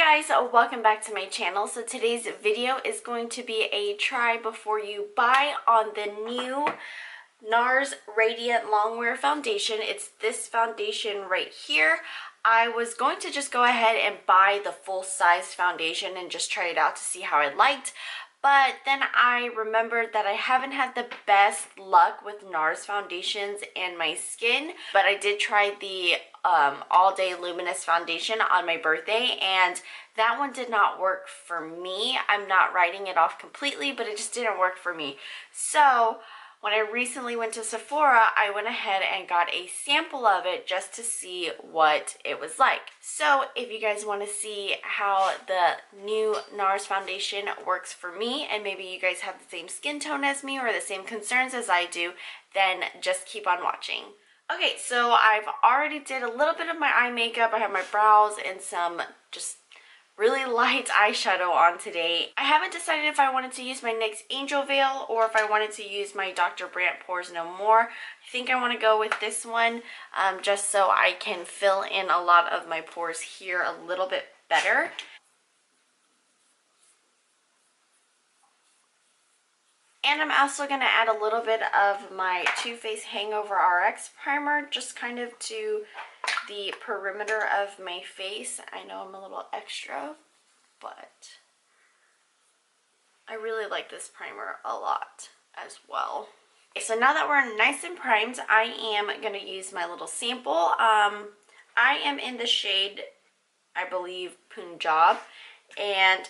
Guys, welcome back to my channel. So today's video is going to be a try before you buy on the new Nars Radiant Longwear foundation. It's this foundation right here. I was going to just go ahead and buy the full size foundation and just try it out to see how I liked. But then I remembered that I haven't had the best luck with Nars foundations in my skin. But I did try the all day luminous foundation on my birthday, and that one did not work for me. I'm not writing it off completely, but it just didn't work for me. So when I recently went to Sephora, I went ahead and got a sample of it just to see what it was like. So if you guys want to see how the new Nars foundation works for me, and maybe you guys have the same skin tone as me or the same concerns as I do, then just keep on watching. Okay, so I've already did a little bit of my eye makeup. I have my brows and some just really light eyeshadow on today. I haven't decided if I wanted to use my NYX Angel Veil or if I wanted to use my Dr. Brandt Pores No More. I think I want to go with this one just so I can fill in a lot of my pores here a little bit better. And I'm also going to add a little bit of my Too Faced Hangover RX primer, just kind of to the perimeter of my face. I know I'm a little extra, but I really like this primer a lot as well. Okay, so now that we're nice and primed, I am going to use my little sample. I am in the shade, I believe, Punjab, and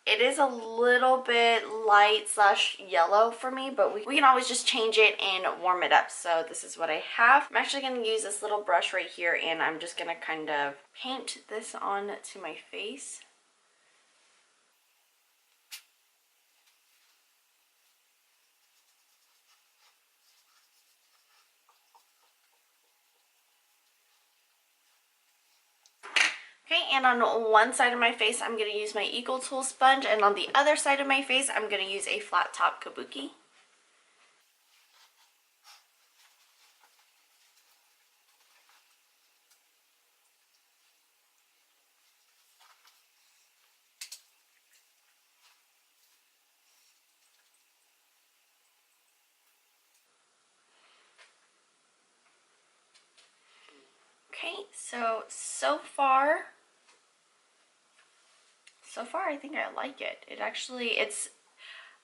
it is a little bit light / yellow for me, but we can always just change it and warm it up. So this is what I have. I'm actually going to use this little brush right here, and I'm just going to kind of paint this on to my face. Okay, and on one side of my face, I'm going to use my Eagle Tool sponge, and on the other side of my face, I'm going to use a flat top kabuki. Okay, so far I think I like it. It actually,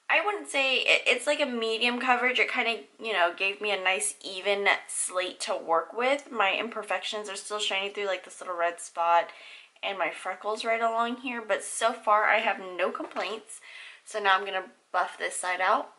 I wouldn't say, it's like a medium coverage. It kind of, you know, gave me a nice even slate to work with. My imperfections are still shining through, like this little red spot and my freckles right along here. But so far I have no complaints. So now I'm going to buff this side out.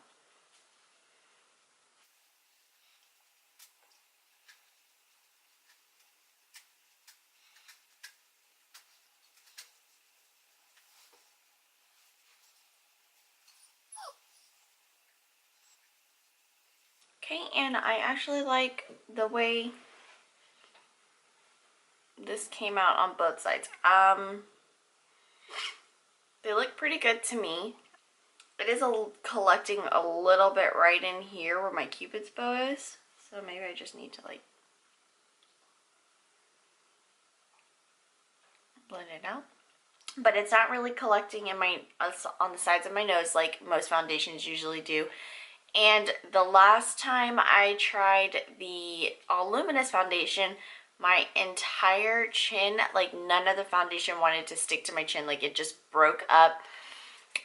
Okay, and I actually like the way this came out on both sides. They look pretty good to me. It is collecting a little bit right in here where my Cupid's bow is, so maybe I just need to like blend it out. But it's not really collecting in my on the sides of my nose like most foundations usually do. And the last time I tried the All Luminous foundation, my entire chin, like none of the foundation wanted to stick to my chin. Like it just broke up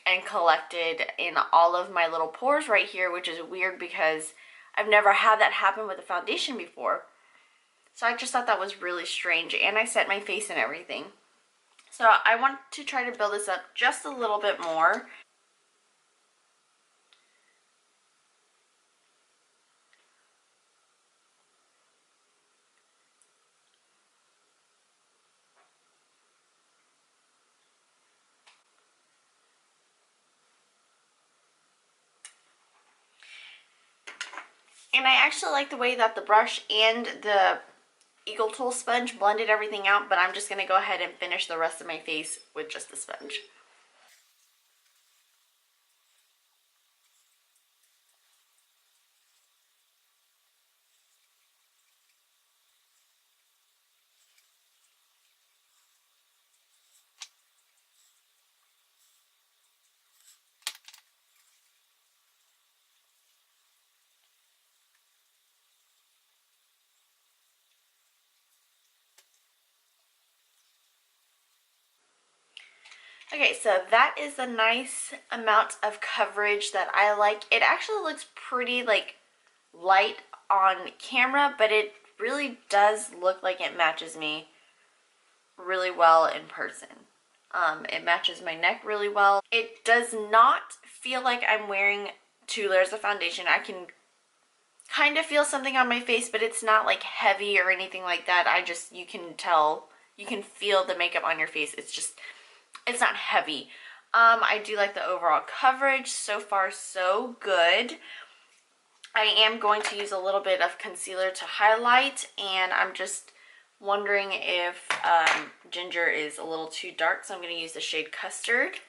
and collected in all of my little pores right here, which is weird because I've never had that happen with a foundation before. So I just thought that was really strange, and I set my face and everything. So I want to try to build this up just a little bit more. And I actually like the way that the brush and the Eagle Tool sponge blended everything out, but I'm just going to go ahead and finish the rest of my face with just the sponge. Okay, so that is a nice amount of coverage that I like. It actually looks pretty like light on camera, but it really does look like it matches me really well in person. It matches my neck really well. It does not feel like I'm wearing 2 layers of foundation. I can kind of feel something on my face, but it's not like heavy or anything like that. You can tell, you can feel the makeup on your face. It's not heavy. I do like the overall coverage. So far, so good. I am going to use a little bit of concealer to highlight, and I'm just wondering if ginger is a little too dark, so I'm going to use the shade Custard.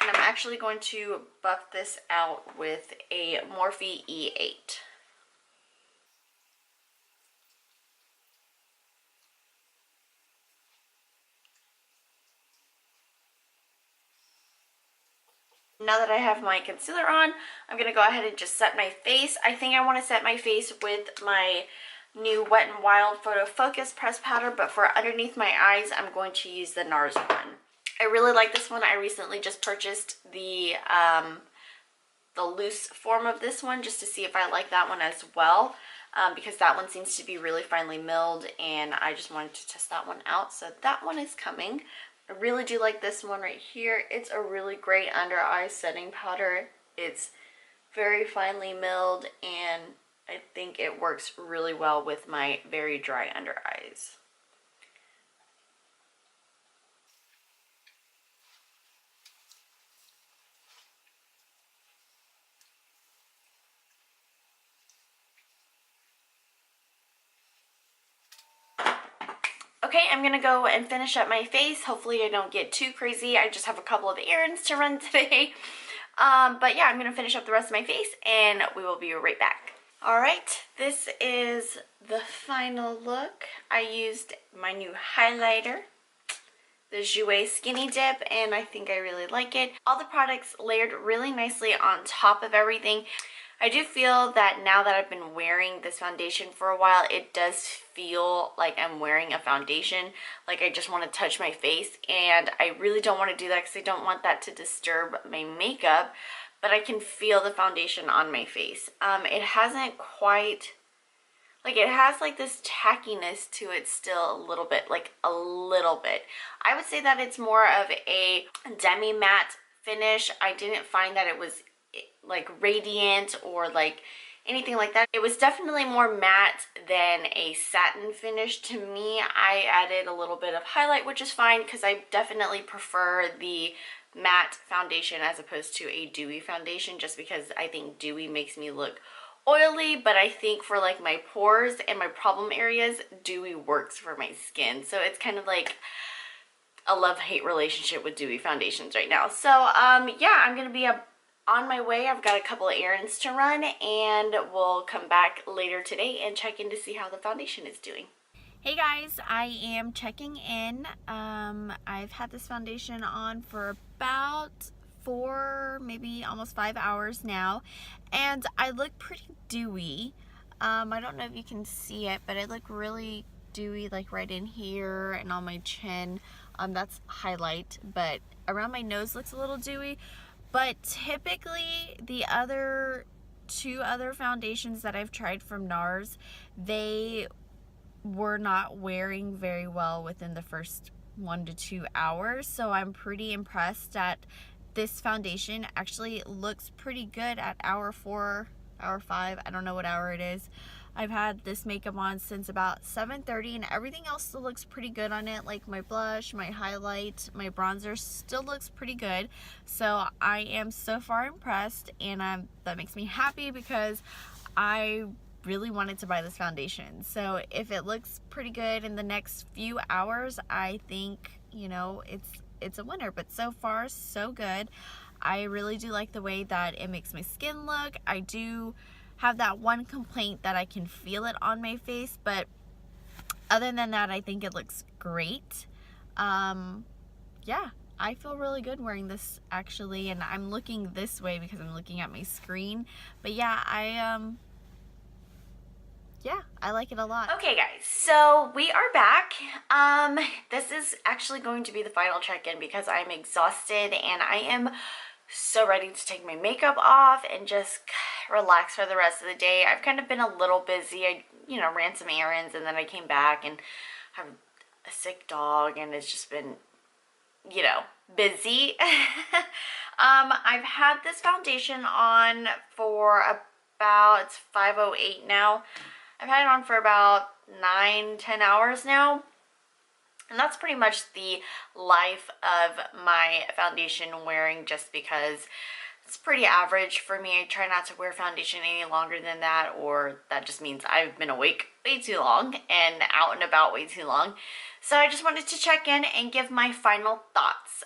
And I'm actually going to buff this out with a Morphe E8. Now that I have my concealer on, I'm going to go ahead and just set my face. I think I want to set my face with my new Wet n Wild Photofocus pressed powder, but for underneath my eyes, I'm going to use the Nars one. I really like this one. I recently just purchased the loose form of this one just to see if I like that one as well, because that one seems to be really finely milled, and I just wanted to test that one out. So that one is coming. I really do like this one right here. It's a really great under eye setting powder. It's very finely milled, and I think it works really well with my very dry under eyes. Okay, I'm gonna go and finish up my face. Hopefully I don't get too crazy. I just have a couple of errands to run today. But yeah, I'm gonna finish up the rest of my face and we will be right back. All right, this is the final look. I used my new highlighter, the Jouer Skinny Dip, and I think I really like it. All the products layered really nicely on top of everything. I do feel that now that I've been wearing this foundation for a while, it does feel like I'm wearing a foundation, like I just want to touch my face, and I really don't want to do that because I don't want that to disturb my makeup, but I can feel the foundation on my face. It hasn't quite, like, it has like this tackiness to it still a little bit, like a little bit. I would say that it's more of a demi-matte finish. I didn't find that it was like radiant or like anything like that. It was definitely more matte than a satin finish to me. I added a little bit of highlight, which is fine because I definitely prefer the matte foundation as opposed to a dewy foundation, just because I think dewy makes me look oily, but I think for like my pores and my problem areas, dewy works for my skin. So it's kind of like a love-hate relationship with dewy foundations right now. So yeah, I'm gonna be on my way. I've got a couple of errands to run, and we'll come back later today and check in to see how the foundation is doing. Hey guys, I am checking in. I've had this foundation on for about 4, maybe almost 5 hours now, and I look pretty dewy. I don't know if you can see it, but I look really dewy, like right in here and on my chin. That's highlight, but around my nose looks a little dewy. But typically the two other foundations that I've tried from Nars, they were not wearing very well within the first 1 to 2 hours. So I'm pretty impressed that this foundation actually looks pretty good at hour 4, hour 5. I don't know what hour it is. I've had this makeup on since about 7:30, and everything else still looks pretty good on it. Like my blush, my highlight, my bronzer still looks pretty good. So I am so far impressed, and that makes me happy because I really wanted to buy this foundation. So if it looks pretty good in the next few hours, I think, you know, it's a winner. But so far, so good. I really do like the way that it makes my skin look. I do have that one complaint that I can feel it on my face, but other than that, I think it looks great. Yeah, I feel really good wearing this actually, and I'm looking this way because I'm looking at my screen. But yeah, yeah, I like it a lot. Okay guys, so we are back. This is actually going to be the final check-in because I'm exhausted and I am so ready to take my makeup off and just relax for the rest of the day. I've kind of been a little busy. I, you know, ran some errands and then I came back and have a sick dog and it's just been, you know, busy. I've had this foundation on for about, it's 5:08 now. I've had it on for about 9-10 hours now. And that's pretty much the life of my foundation wearing, just because it's pretty average for me. I try not to wear foundation any longer than that, or that just means I've been awake way too long and out and about way too long. So I just wanted to check in and give my final thoughts.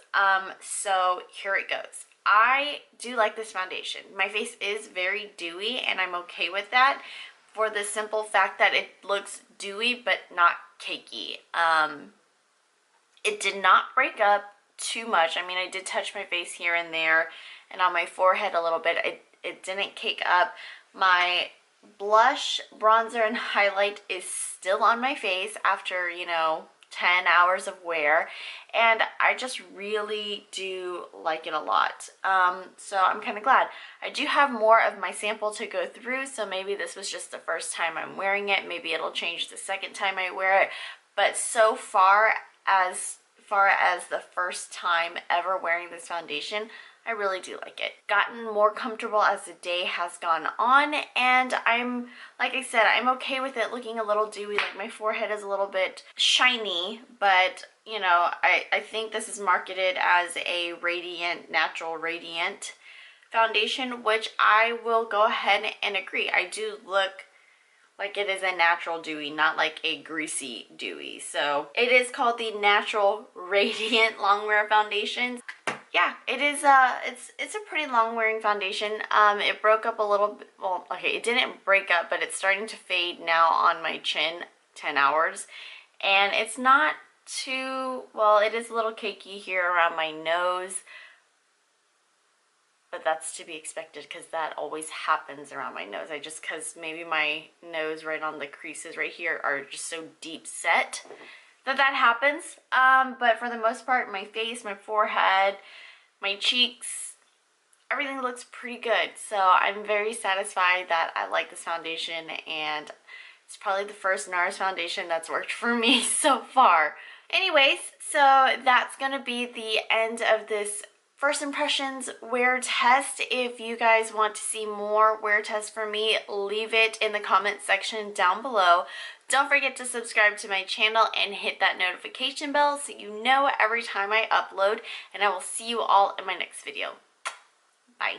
So here it goes. I do like this foundation. My face is very dewy and I'm okay with that, for the simple fact that it looks dewy but not cakey. It did not break up too much. I mean, I did touch my face here and there and on my forehead a little bit. It didn't cake up. My blush, bronzer, and highlight is still on my face after, you know, 10 hours of wear, and I just really do like it a lot. So I'm kind of glad. I do have more of my sample to go through, so maybe this was just the first time I'm wearing it. Maybe it'll change the second time I wear it, but so far as the first time ever wearing this foundation, I really do like it. Gotten more comfortable as the day has gone on, and I'm, like I said, I'm okay with it looking a little dewy. Like, my forehead is a little bit shiny, but you know, I think this is marketed as a radiant, natural radiant foundation, which I will go ahead and agree. I do look like it is a natural dewy, not like a greasy dewy. So it is called the Natural Radiant Longwear Foundation. Yeah, it is, it's a pretty long wearing foundation. It broke up a little bit, well, okay, it didn't break up, but it's starting to fade now on my chin, 10 hours. And it's not too, well, it is a little cakey here around my nose, but that's to be expected because that always happens around my nose. Because maybe my nose right on the creases right here are just so deep set that happens. But for the most part, my face, my forehead, my cheeks, everything looks pretty good. So I'm very satisfied that I like this foundation, and it's probably the first Nars foundation that's worked for me so far. Anyways, so that's gonna be the end of this first impressions wear test. If you guys want to see more wear tests from me, leave it in the comment section down below. Don't forget to subscribe to my channel and hit that notification bell so you know every time I upload, and I will see you all in my next video. Bye.